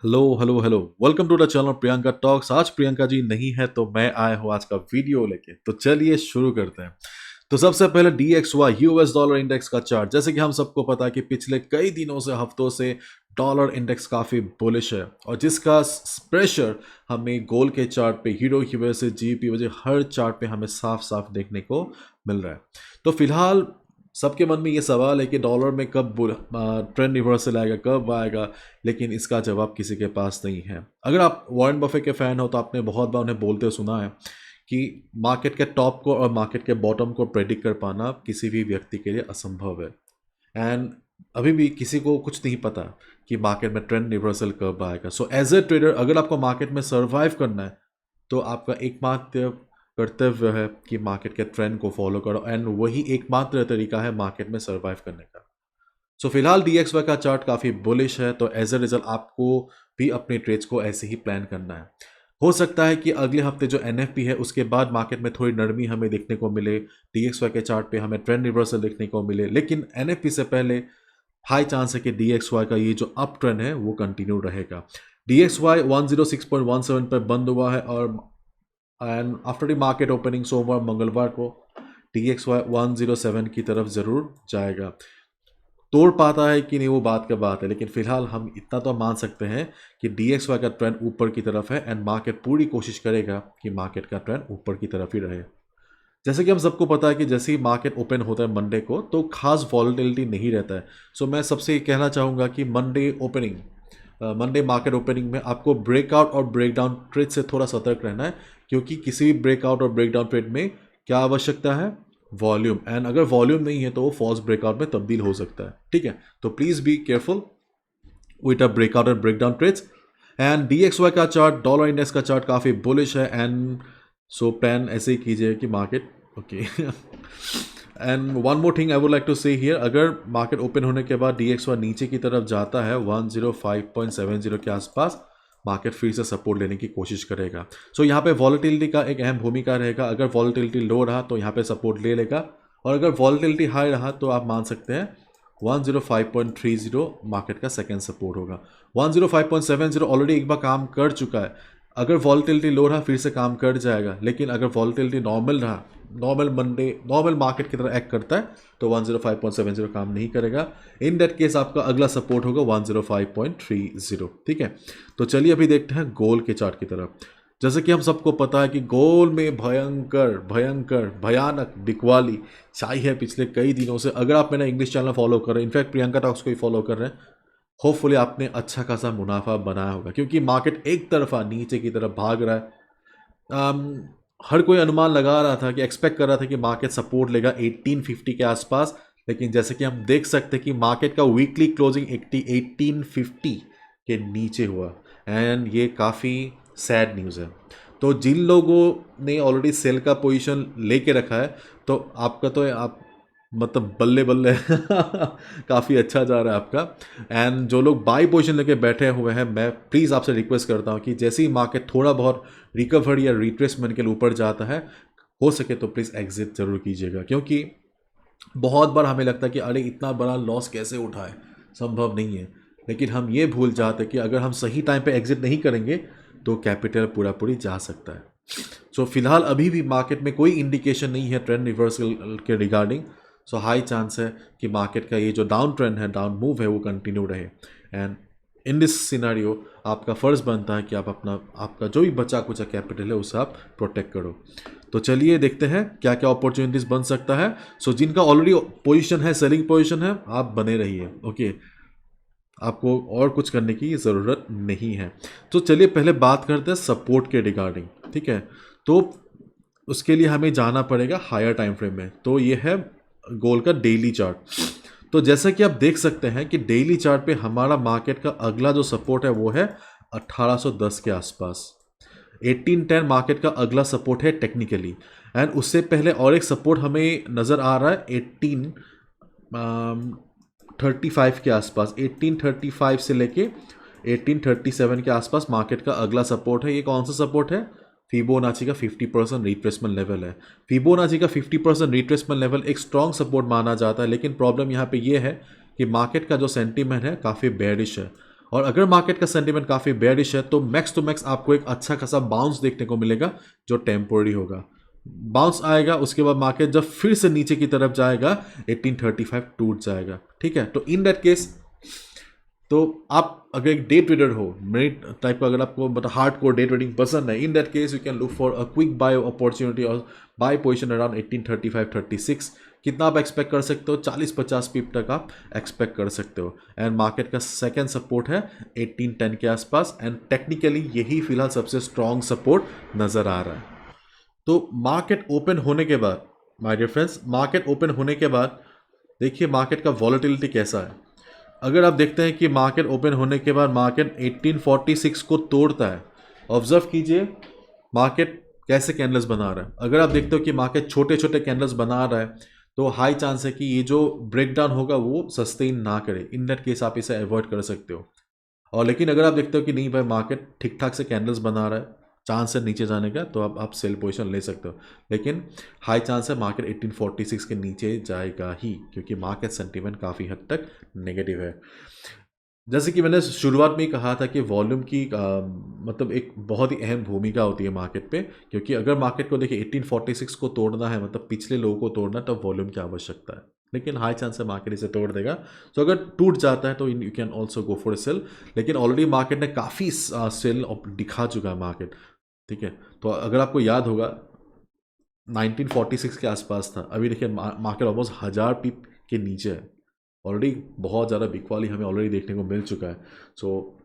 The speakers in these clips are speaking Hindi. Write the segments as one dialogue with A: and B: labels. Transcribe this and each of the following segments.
A: Hello hello hello, welcome to the channel Priyanka talks. आज प्रियंका जी नहीं है तो मैं आया हूँ आज का वीडियो लेके। तो चलिए शुरू करते हैं। तो सबसे पहले DXY यूएस डॉलर इंडेक्स का चार्ट। जैसे कि हम सबको पता है कि पिछले कई दिनों से हफ्तों से डॉलर इंडेक्स काफ़ी बुलिश है और जिसका प्रेशर हमें गोल्ड के चार्ट पे, हीरो की वजह से, जी की वजह, हर चार्ट पे हमें साफ साफ देखने को मिल रहा है। तो फिलहाल सबके मन में ये सवाल है कि डॉलर में कब ट्रेंड रिवर्सल आएगा, कब आएगा, लेकिन इसका जवाब किसी के पास नहीं है। अगर आप वॉरेन बफे के फ़ैन हो तो आपने बहुत बार उन्हें बोलते हुए सुना है कि मार्केट के टॉप को और मार्केट के बॉटम को प्रेडिक्ट कर पाना किसी भी व्यक्ति के लिए असंभव है। एंड अभी भी किसी को कुछ नहीं पता कि मार्केट में ट्रेंड रिवर्सल कब आएगा। सो एज ए ट्रेडर अगर आपको मार्केट में सर्वाइव करना है तो आपका एकमात्र कर्तव्य है कि मार्केट के ट्रेंड को फॉलो करो, एंड वही एकमात्र तरीका है मार्केट में सर्वाइव करने का। सो फिलहाल DXY का चार्ट काफ़ी बुलिश है, तो एज ए रिजल्ट आपको भी अपने ट्रेड्स को ऐसे ही प्लान करना है। हो सकता है कि अगले हफ्ते जो NFP है उसके बाद मार्केट में थोड़ी नरमी हमें देखने को मिले, DXY के चार्ट पे हमें ट्रेंड रिवर्सल देखने को मिले, लेकिन NFP से पहले हाई चांस है कि DXY का ये जो अप ट्रेंड है वो कंटिन्यू रहेगा। DXY 106.17 पर बंद हुआ है और and after the market opening सोमवार मंगलवार को DXY 107 की तरफ ज़रूर जाएगा। तोड़ पाता है कि नहीं वो बात का बात है, लेकिन फिलहाल हम इतना तो मान सकते हैं कि DXY का ट्रेंड ऊपर की तरफ है एंड मार्केट पूरी कोशिश करेगा कि मार्केट का ट्रेंड ऊपर की तरफ ही रहे। जैसे कि हम सबको पता है कि जैसे ही मार्केट ओपन होता है मंडे को तो खास वॉलेटिलिटी नहीं रहता है। सो मैं सबसे कहना चाहूँगा कि मंडे मार्केट ओपनिंग में आपको ब्रेकआउट और ब्रेकडाउन ट्रेड से थोड़ा सतर्क रहना है, क्योंकि किसी भी ब्रेकआउट और ब्रेकडाउन ट्रेड में क्या आवश्यकता है? वॉल्यूम। एंड अगर वॉल्यूम नहीं है तो वो फॉल्स ब्रेकआउट में तब्दील हो सकता है। ठीक है, तो please be careful with a breakout and breakdown trades. And DXY का चार्ट, डॉलर इंडेक्स का चार्ट काफ़ी बुलिश है एंड सो प्लान ऐसे ही कीजिए कि market okay. And one more thing I would like to say here, अगर मार्केट ओपन होने के बाद DXY नीचे की तरफ जाता है 105.70 के आसपास, मार्केट फिर से सपोर्ट लेने की कोशिश करेगा। सो यहाँ पे वॉलेटिलिटी का एक अहम भूमिका रहेगा। अगर वॉलेटिलिटी लो रहा तो यहाँ पे सपोर्ट ले लेगा, और अगर वॉलेटिलिटी हाई रहा तो आप मान सकते हैं 105.30 मार्केट का सेकेंड सपोर्ट होगा। 105.70 ऑलरेडी एक बार काम कर चुका है। अगर वॉलेटिलिटी लो रहा फिर से काम कर जाएगा, लेकिन अगर वॉलेटिलिटी नॉर्मल रहा, नॉर्मल मार्केट की तरह एक्ट करता है, तो 105.70 काम नहीं करेगा। इन दैट केस आपका अगला सपोर्ट होगा 105.30। ठीक है, तो चलिए अभी देखते हैं गोल्ड के चार्ट की तरफ। जैसे कि हम सबको पता है कि गोल्ड में भयंकर भयंकर भयानक बिकवाली छाई है पिछले कई दिनों से। अगर आप मेरा इंग्लिश चैनल फॉलो कर रहे हैं, इनफैक्ट प्रियंका टॉक्स को ही फॉलो कर रहे हैं, होपफुली आपने अच्छा खासा मुनाफा बनाया होगा, क्योंकि मार्केट एक तरफा नीचे की तरफ भाग रहा है। हर कोई अनुमान लगा रहा था कि एक्सपेक्ट कर रहा था कि मार्केट सपोर्ट लेगा 1850 के आसपास, लेकिन जैसे कि हम देख सकते हैं कि मार्केट का वीकली क्लोजिंग 1850 के नीचे हुआ, एंड ये काफ़ी सैड न्यूज़ है। तो जिन लोगों ने ऑलरेडी सेल का पोजीशन लेके रखा है, तो आपका तो आप मतलब बल्ले बल्ले काफ़ी अच्छा जा रहा है आपका। एंड जो लोग बाई पोजीशन लेके बैठे हुए हैं, मैं प्लीज़ आपसे रिक्वेस्ट करता हूँ कि जैसे ही मार्केट थोड़ा बहुत रिकवर या रिट्रेसमेंट के लिए ऊपर जाता है, हो सके तो प्लीज़ एग्जिट जरूर कीजिएगा, क्योंकि बहुत बार हमें लगता है कि अरे इतना बड़ा लॉस कैसे उठाए, संभव नहीं है। लेकिन हम ये भूल जाते हैं कि अगर हम सही टाइम पे एग्जिट नहीं करेंगे तो कैपिटल पूरा पूरी जा सकता है। सो फिलहाल अभी भी मार्केट में कोई इंडिकेशन नहीं है ट्रेंड रिवर्सल के रिगार्डिंग। सो हाई चांस है कि मार्केट का ये जो डाउन ट्रेंड है, डाउन मूव है, वो कंटिन्यू रहे। एंड इन दिस सिनारियो आपका फ़र्ज़ बनता है कि आप आपका जो भी बचा कुचा कैपिटल है उसे आप प्रोटेक्ट करो। तो चलिए देखते हैं क्या क्या अपॉर्चुनिटीज़ बन सकता है। सो जिनका ऑलरेडी पोजीशन है, सेलिंग पोजीशन है, आप बने रहिए। ओके, आपको और कुछ करने की ज़रूरत नहीं है। तो चलिए पहले बात करते हैं सपोर्ट के रिगार्डिंग। ठीक है, तो उसके लिए हमें जाना पड़ेगा हायर टाइम फ्रेम में। तो ये है गोल्ड का डेली चार्ट। तो जैसा कि आप देख सकते हैं कि डेली चार्ट पे हमारा मार्केट का अगला जो सपोर्ट है वो है 1810 के आसपास। 1810 मार्केट का अगला सपोर्ट है टेक्निकली। एंड उससे पहले और एक सपोर्ट हमें नज़र आ रहा है 1835 के आसपास। 1835 से लेके 1837 के आसपास मार्केट का अगला सपोर्ट है। ये कौन सा सपोर्ट है? फिबोनाची का 50% रिट्रेसमेंट लेवल है। फिबोनाची का 50% रिट्रेसमेंट लेवल एक स्ट्रॉन्ग सपोर्ट माना जाता है, लेकिन प्रॉब्लम यहाँ पे ये है कि मार्केट का जो सेंटीमेंट है काफ़ी बेयरिश है, और अगर मार्केट का सेंटीमेंट काफ़ी बेयरिश है तो मैक्स टू मैक्स आपको एक अच्छा खासा बाउंस देखने को मिलेगा जो टेम्पोररी होगा। बाउंस आएगा, उसके बाद मार्केट जब फिर से नीचे की तरफ जाएगा 1835 टूट जाएगा। ठीक है, तो इन दैट केस तो आप अगर एक डे ट्रेडर हो, मेरी टाइप का, अगर आपको मतलब हार्ड कोर डे ट्रेडिंग पसंद है, in that case you can look for a quick buy opportunity और बाय पोजीशन अराउंड 1835-36। कितना आप एक्सपेक्ट कर सकते हो? 40-50 पिप तक आप एक्सपेक्ट कर सकते हो। एंड मार्केट का सेकंड सपोर्ट है 1810 के आसपास, एंड टेक्निकली यही फिलहाल सबसे स्ट्रॉन्ग सपोर्ट नजर आ रहा है। तो मार्केट ओपन होने के बाद, my dear friends, market open होने के बाद देखिए मार्केट का वॉलेटिलिटी कैसा है। अगर आप देखते हैं कि मार्केट ओपन होने के बाद मार्केट 1846 को तोड़ता है, ऑब्जर्व कीजिए मार्केट कैसे कैंडल्स बना रहा है। अगर आप देखते हो कि मार्केट छोटे छोटे कैंडल्स बना रहा है तो हाई चांस है कि ये जो ब्रेक डाउन होगा वो सस्टेन ना करे। इन दैट केस आप इसे अवॉइड कर सकते हो। और लेकिन अगर आप देखते हो कि नहीं भाई मार्केट ठीक ठाक से कैंडल्स बना रहा है, चांस है नीचे जाने का, तो आप सेल पोजीशन ले सकते हो। लेकिन हाई चांस है मार्केट 1846 के नीचे जाएगा ही, क्योंकि मार्केट सेंटीमेंट काफ़ी हद तक नेगेटिव है। जैसे कि मैंने शुरुआत में ही कहा था कि वॉल्यूम की मतलब एक बहुत ही अहम भूमिका होती है मार्केट पे, क्योंकि अगर मार्केट को देखिए 1846 को तोड़ना है, मतलब पिछले लोगों को तोड़ना, तब वॉल्यूम की आवश्यकता है। लेकिन हाई चांस है मार्केट इसे तोड़ देगा। तो अगर टूट जाता है तो you can also go for sale. लेकिन ऑलरेडी मार्केट ने काफ़ी सेल दिखा चुका है मार्केट। ठीक है, तो अगर आपको याद होगा 1946 के आसपास था, अभी देखिए मार्केट ऑलमोस्ट 1000 पिप के नीचे है। ऑलरेडी बहुत ज़्यादा बिकवाली हमें ऑलरेडी देखने को मिल चुका है। So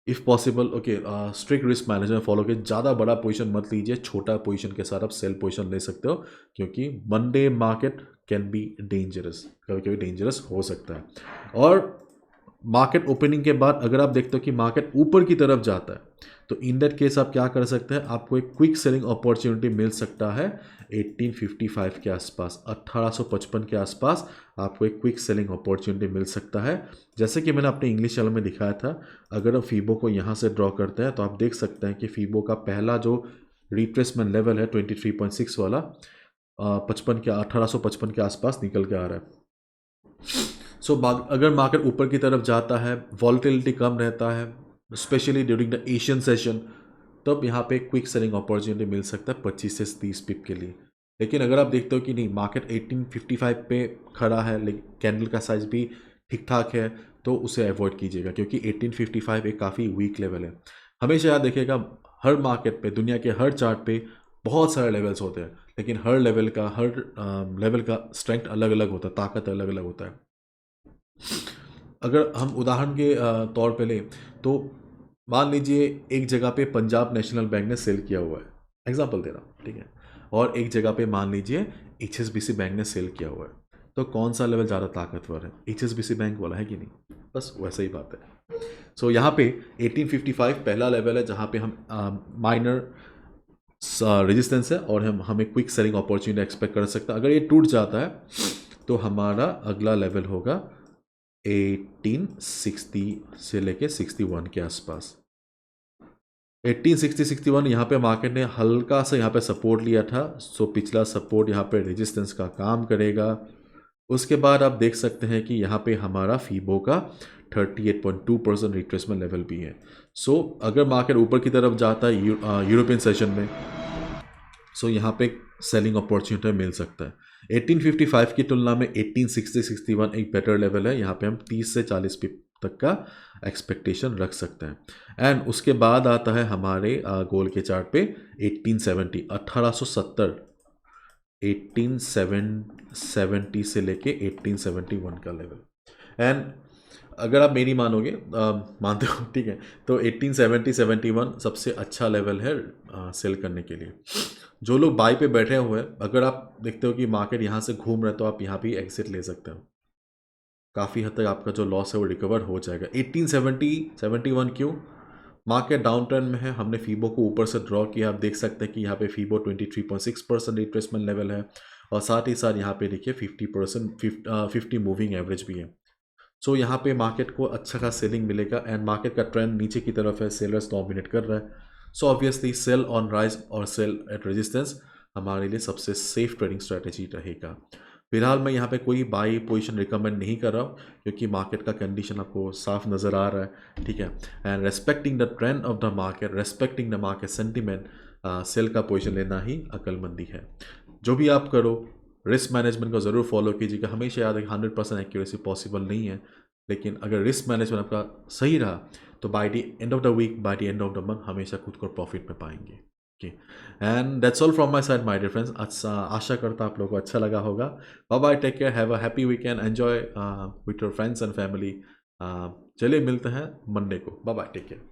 A: if possible okay, strict risk management follow के, ज़्यादा बड़ा पोजीशन मत लीजिए, छोटा पोजीशन के साथ आप सेल पोजीशन ले सकते हो, क्योंकि Monday market can be dangerous, कभी कभी डेंजरस हो सकता है। और मार्केट ओपनिंग के बाद अगर आप देखते हो कि मार्केट ऊपर की तरफ जाता है तो इन दैट केस आप क्या कर सकते हैं, आपको एक क्विक सेलिंग अपॉर्चुनिटी मिल सकता है 1855 के आसपास, 1855 के आसपास आपको एक क्विक सेलिंग अपॉर्चुनिटी मिल सकता है। जैसे कि मैंने अपने इंग्लिश चैनल में दिखाया था, अगर हम फीबो को यहाँ से ड्रॉ करते हैं तो आप देख सकते हैं कि फीबो का पहला जो रिट्रेसमेंट लेवल है 23.6 वाला 55 के 1855 के आसपास निकल के आ रहा है। सो अगर मार्केट ऊपर की तरफ जाता है, वॉलेटिलिटी कम रहता है, specially during the Asian session, तब यहाँ पे क्विक सेलिंग अपॉर्चुनिटी मिल सकता है 25 से 30 पिप के लिए। लेकिन अगर आप देखते हो कि नहीं मार्केट 1855 पे खड़ा है, लेकिन कैंडल का साइज भी ठीक ठाक है, तो उसे अवॉइड कीजिएगा, क्योंकि 1855 एक काफ़ी वीक लेवल है। हमेशा याद रखिएगा, हर मार्केट पे, दुनिया के हर चार्ट पे बहुत सारे लेवल्स होते हैं, लेकिन हर लेवल का स्ट्रेंथ अलग अलग होता है, ताकत अलग अलग होता है। अगर हम उदाहरण के तौर पे लें तो मान लीजिए एक जगह पे पंजाब नेशनल बैंक ने सेल किया हुआ है, एग्जांपल दे रहा हूँ, ठीक है, और एक जगह पे मान लीजिए HSBC बैंक ने सेल किया हुआ है, तो कौन सा लेवल ज़्यादा ताकतवर है? HSBC बैंक वाला है कि नहीं? बस वैसा ही बात है। सो यहाँ पे 1855 पहला लेवल है जहाँ पे हम माइनर रेजिस्टेंस है और हमें क्विक सेलिंग अपॉर्चुनिटी एक्सपेक्ट कर सकते हैं। अगर ये टूट जाता है तो हमारा अगला लेवल होगा 1860 से लेके 61 के आसपास। 1860-61 यहाँ पे मार्केट ने हल्का सा यहाँ पे सपोर्ट लिया था, सो पिछला सपोर्ट यहाँ पे रेजिस्टेंस का काम करेगा। उसके बाद आप देख सकते हैं कि यहाँ पे हमारा फीबो का 38.2% रिट्रेसमेंट लेवल भी है। सो अगर मार्केट ऊपर की तरफ जाता है यूरोपियन सेशन में, सो यहाँ पे सेलिंग अपॉर्चुनिटी मिल सकता है। 1855 की तुलना में 1860-61 एक बेटर लेवल है, यहाँ पे हम 30 से 40 पिप तक का एक्सपेक्टेशन रख सकते हैं। एंड उसके बाद आता है हमारे गोल के चार्ट पे 1870 1870 1870 से लेके 1871 का लेवल। एंड अगर आप मेरी मानोगे मानते हो, ठीक है, तो 1870-71 सबसे अच्छा लेवल है सेल करने के लिए। जो लोग बाई पे बैठे हुए हैं, अगर आप देखते हो कि मार्केट यहाँ से घूम रहा है तो आप यहाँ भी एग्जिट ले सकते हो, काफ़ी हद तक आपका जो लॉस है वो रिकवर हो जाएगा। 1870-71 क्यों? मार्केट डाउन ट्रेंड में है, हमने फीबो को ऊपर से ड्रॉ किया, आप देख सकते हैं कि यहाँ पे फीबो 23.6% रिट्रेसमेंट लेवल है, और साथ ही साथ यहाँ पे देखिए 50 मूविंग एवरेज भी है। सो यहाँ पे मार्केट को अच्छा खासा सेलिंग मिलेगा, एंड मार्केट का ट्रेंड नीचे की तरफ है, सेलर्स डोमिनेट कर रहा है। So obviously sell on rise और सेल एट रेजिस्टेंस हमारे लिए सबसे सेफ ट्रेडिंग स्ट्रेटेजी रहेगा। फिलहाल मैं यहाँ पे कोई बाई पोजीशन रिकमेंड नहीं कर रहा हूँ क्योंकि मार्केट का कंडीशन आपको साफ नज़र आ रहा है, ठीक है। And respecting the trend of the market, respecting the market sentiment, sell का पोजीशन लेना ही अक्लमंदी है। जो भी आप करो, रिस्क मैनेजमेंट को ज़रूर फॉलो कीजिएगा। हमेशा याद है 100% एक्यूरेसी पॉसिबल नहीं है, लेकिन अगर रिस्क मैनेजमेंट आपका सही रहा तो by the end of the week, by the end of the month हमेशा खुद को प्रॉफिट में पाएंगे। Okay, and that's all from my side my dear friends. अच्छा, आशा करता आप लोगों को अच्छा लगा होगा। Bye bye, take care, have a happy weekend, enjoy with your friends and family. चलिए मिलते हैं मंडे को। Bye bye, take care.